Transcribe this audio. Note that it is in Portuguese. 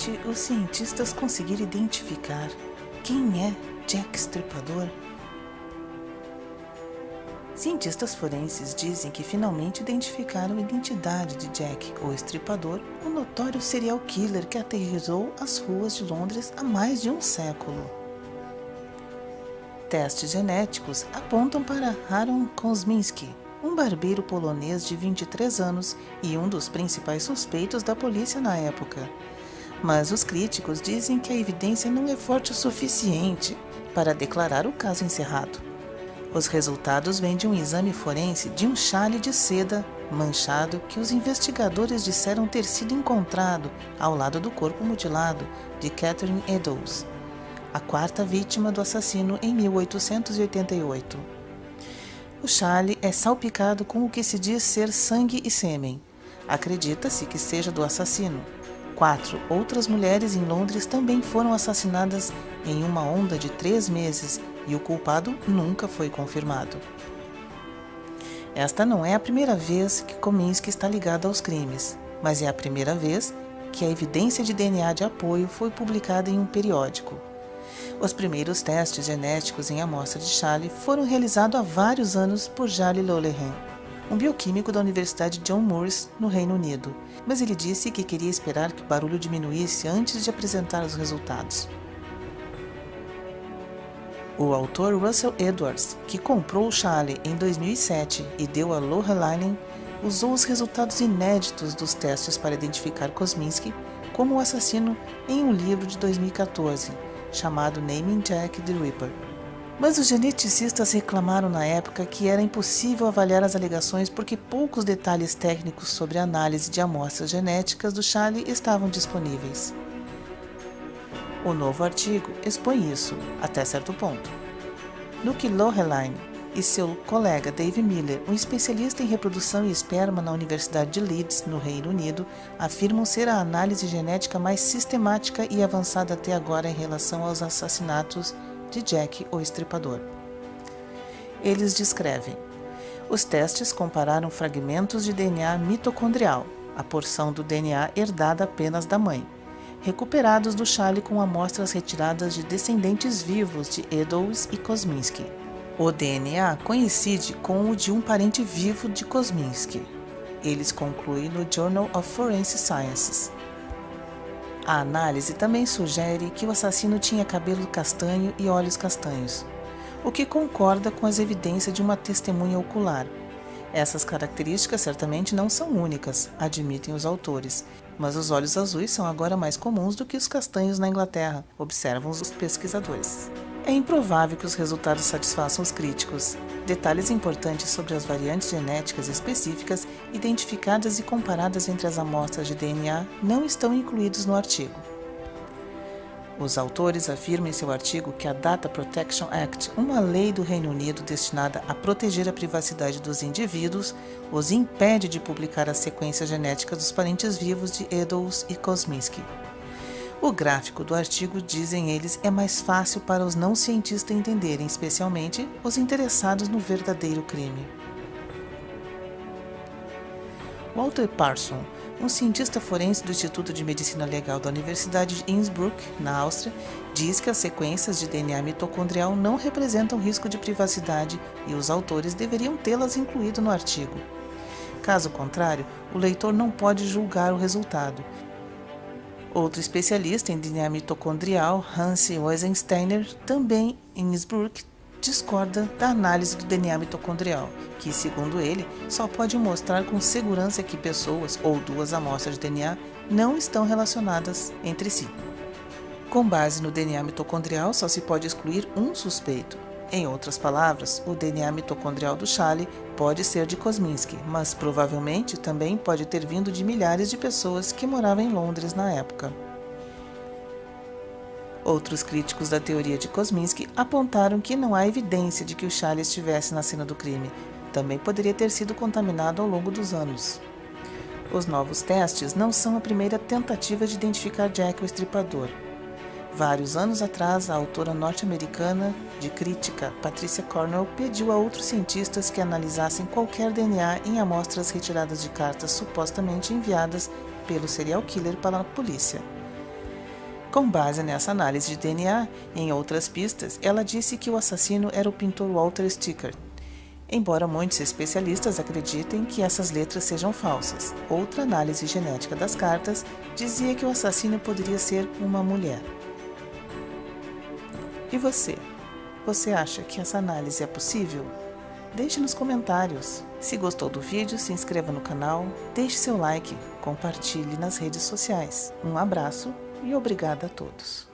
finalmente os cientistas conseguiram identificar quem é Jack Stripador? Cientistas forenses dizem que finalmente identificaram a identidade de Jack, o Estripador, o notório serial killer que aterrorizou as ruas de Londres há mais de um século. Testes genéticos apontam para Aaron Kosminski, um barbeiro polonês de 23 anos e um dos principais suspeitos da polícia na época. Mas os críticos dizem que a evidência não é forte o suficiente para declarar o caso encerrado. Os resultados vêm de um exame forense de um chale de seda manchado que os investigadores disseram ter sido encontrado ao lado do corpo mutilado de Catherine Eddowes, a quarta vítima do assassino em 1888. O chale é salpicado com o que se diz ser sangue e sêmen. Acredita-se que seja do assassino. 4 outras mulheres em Londres também foram assassinadas em uma onda de 3 meses e o culpado nunca foi confirmado. Esta não é a primeira vez que Kosminski está ligado aos crimes, mas é a primeira vez que a evidência de DNA de apoio foi publicada em um periódico. Os primeiros testes genéticos em amostra de chale foram realizados há vários anos por Charlie Lollehan, um bioquímico da Universidade John Moores, no Reino Unido, mas ele disse que queria esperar que o barulho diminuísse antes de apresentar os resultados. O autor Russell Edwards, que comprou o chale em 2007 e deu a Lollehan, usou os resultados inéditos dos testes para identificar Kosminski como o assassino em um livro de 2014, chamado Naming Jack the Ripper. Mas os geneticistas reclamaram na época que era impossível avaliar as alegações porque poucos detalhes técnicos sobre a análise de amostras genéticas do chale estavam disponíveis. O novo artigo expõe isso, até certo ponto. No que Lollehan e seu colega Dave Miller, um especialista em reprodução e esperma na Universidade de Leeds, no Reino Unido, afirmam ser a análise genética mais sistemática e avançada até agora em relação aos assassinatos de Jack o Estripador. Eles descrevem: os testes compararam fragmentos de DNA mitocondrial, a porção do DNA herdada apenas da mãe, recuperados do chale com amostras retiradas de descendentes vivos de Eddowes e Kosminski. O DNA coincide com o de um parente vivo de Kosminski. Eles concluem no Journal of Forensic Sciences. A análise também sugere que o assassino tinha cabelo castanho e olhos castanhos, o que concorda com as evidências de uma testemunha ocular. Essas características certamente não são únicas, admitem os autores, mas os olhos azuis são agora mais comuns do que os castanhos na Inglaterra, observam os pesquisadores. É improvável que os resultados satisfaçam os críticos. Detalhes importantes sobre as variantes genéticas específicas identificadas e comparadas entre as amostras de DNA não estão incluídos no artigo. Os autores afirmam em seu artigo que a Data Protection Act, uma lei do Reino Unido destinada a proteger a privacidade dos indivíduos, os impede de publicar a sequência genética dos parentes vivos de Eddowes e Kosminski. O gráfico do artigo, dizem eles, é mais fácil para os não cientistas entenderem, especialmente os interessados no verdadeiro crime. Walter Parson, um cientista forense do Instituto de Medicina Legal da Universidade de Innsbruck, na Áustria, diz que as sequências de DNA mitocondrial não representam risco de privacidade e os autores deveriam tê-las incluído no artigo. Caso contrário, o leitor não pode julgar o resultado. Outro especialista em DNA mitocondrial, Hans Weisensteiner, também em Innsbruck, discorda da análise do DNA mitocondrial, que, segundo ele, só pode mostrar com segurança que pessoas ou 2 amostras de DNA não estão relacionadas entre si. Com base no DNA mitocondrial, só se pode excluir um suspeito. Em outras palavras, o DNA mitocondrial do chale pode ser de Kosminski, mas provavelmente também pode ter vindo de milhares de pessoas que moravam em Londres na época. Outros críticos da teoria de Kosminski apontaram que não há evidência de que o chale estivesse na cena do crime. Também poderia ter sido contaminado ao longo dos anos. Os novos testes não são a primeira tentativa de identificar Jack o Estripador. Vários anos atrás, a autora norte-americana de crítica, Patricia Cornell, pediu a outros cientistas que analisassem qualquer DNA em amostras retiradas de cartas supostamente enviadas pelo serial killer para a polícia. Com base nessa análise de DNA e em outras pistas, ela disse que o assassino era o pintor Walter Sticker. Embora muitos especialistas acreditem que essas letras sejam falsas, outra análise genética das cartas dizia que o assassino poderia ser uma mulher. E você? Você acha que essa análise é possível? Deixe nos comentários. Se gostou do vídeo, se inscreva no canal, deixe seu like, compartilhe nas redes sociais. Um abraço e obrigada a todos.